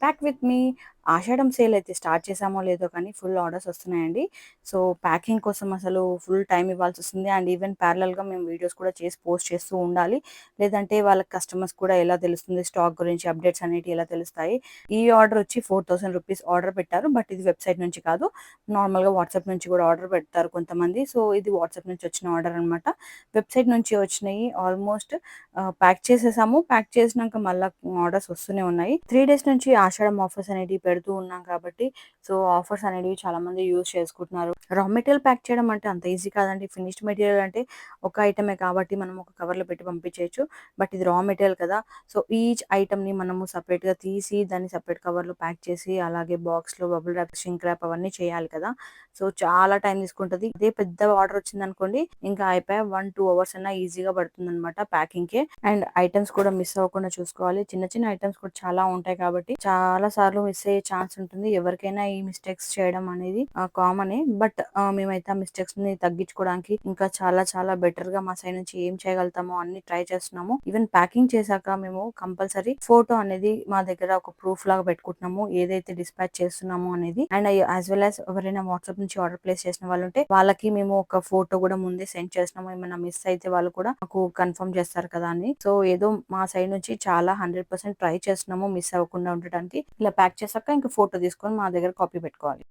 Pack with me Ashadham sale అయితే start చేసామో లేదో కానీ ఫుల్ ఆర్డర్స్ వస్తున్నాయండి. సో, ప్యాకింగ్ కోసం అసలు ఫుల్ టైమ్ ఇవ్వాల్సొస్తుంది. అండ్ ఈవెన్ ప్యారలల్‌గా మేము వీడియోస్ కూడా చేసి పోస్ట్ చేస్తూ ఉండాలి. లేదంటే వాళ్ళకి కస్టమర్స్ కూడా ఎలా తెలుస్తుంది స్టాక్ గురించి అప్డేట్స్ అనేటివి ఎలా తెలుస్తాయి. ఈ ఆర్డర్ వచ్చి ₹4000 ఆర్డర్ పెట్టారు. బట్ ఇది వెబ్‌సైట్ నుంచి కాదు. నార్మల్‌గా వాట్సాప్ నుంచి కూడా ఆర్డర్ పెడతారు కొంతమంది. సో, ఇది వాట్సాప్ నుంచి వచ్చిన ఆర్డర్ అనమాట. వెబ్‌సైట్ నుంచి వచ్చినయి ఆల్మోస్ట్ ప్యాక్ చేసేసాము. ప్యాక్ చేసినాక మళ్ళా ఆర్డర్స్ వస్తూనే ఉన్నాయి. 3 డేస్ నుంచి ఆషాఢం ఆఫర్స్ అనేటివి పెడుతూ ఉన్నాం కాబట్టి, సో, ఆఫర్స్ అనేటివి చాలామంది యూజ్ చేసుకుంటున్నారు. రా మెటీరియల్ ప్యాక్ చేయడం అంటే అంత ఈజీ కాదండి. ఫినిష్డ్ మెటీరియల్ అంటే ఒక ఐటమే కాబట్టి మనం ఒక కవర్‌లో పెట్టి పంపించేయొచ్చు. బట్ ఇది రా మెటీరియల్ కదా! సో, ఈచ్ ఐటెమ్‌ని మనము సెపరేట్‌గా తీసి దాన్ని సెపరేట్ కవర్‌లో ప్యాక్ చేసి అలాగే బాక్స్‌లో బబుల్ ర్యాప్, ష్రింక్ ర్యాప్ అవన్నీ చేయాలి కదా! సో, చాలా టైం తీసుకుంటది. ఇదే పెద్ద ఆర్డర్ వచ్చిందనుకోండి ఇంకా అయిపాయే 1, 2 అవర్స్ అన్నా ఈజీగా పడుతుందనమాట ప్యాకింగ్‌కే. అండ్ ఐటెమ్స్ కూడా మిస్ అవ్వకుండా చూసుకోవాలి. చిన్న చిన్న ఐటెమ్స్ కూడా చాలా ఉంటాయి కాబట్టి చాలా సార్లు మిస్ అయ్యే ఛాన్స్ ఉంటుంది. ఎవరికైనా ఈ మిస్టేక్స్ చేయడం అనేది కామనే. బట్ మేమైతే ఆ మిస్టేక్స్‌ని తగ్గించుకోవడానికి ఇంకా చాలా చాలా బెటర్‌గా మా సైడ్ నుంచి ఏం చేయగలుగుతామో అన్ని ట్రై చేస్తున్నాము. ఈవెన్ ప్యాకింగ్ చేశాక మేము కంపల్సరీ ఫోటో అనేది మా దగ్గర ఒక ప్రూఫ్ లాగా పెట్టుకుంటున్నాము. ఏదైతే డిస్పాచ్ చేస్తున్నామో అనేది. అండ్ యాస్ వెల్ యాస్ ఎవరైనా వాట్సాప్ నుంచి ఆర్డర్ ప్లేస్ చేసిన వాళ్ళు ఉంటే వాళ్ళకి మేము ఒక ఫోటో కూడా ముందే సెండ్ చేస్తున్నాము. ఏమైనా మిస్ అయితే వాళ్ళు కూడా మాకు కన్ఫర్మ్ చేస్తారు కదా అని. సో, ఏదో మా సైడ్ నుంచి చాలా 100% ట్రై చేస్తున్నాము మిస్ అవ్వకుండా ఉండటానికి. ఇలా ప్యాక్ చేశాక ఇంక ఫోటో తీసుకొని మా దగ్గర కాపీ పెట్టుకోవాలి.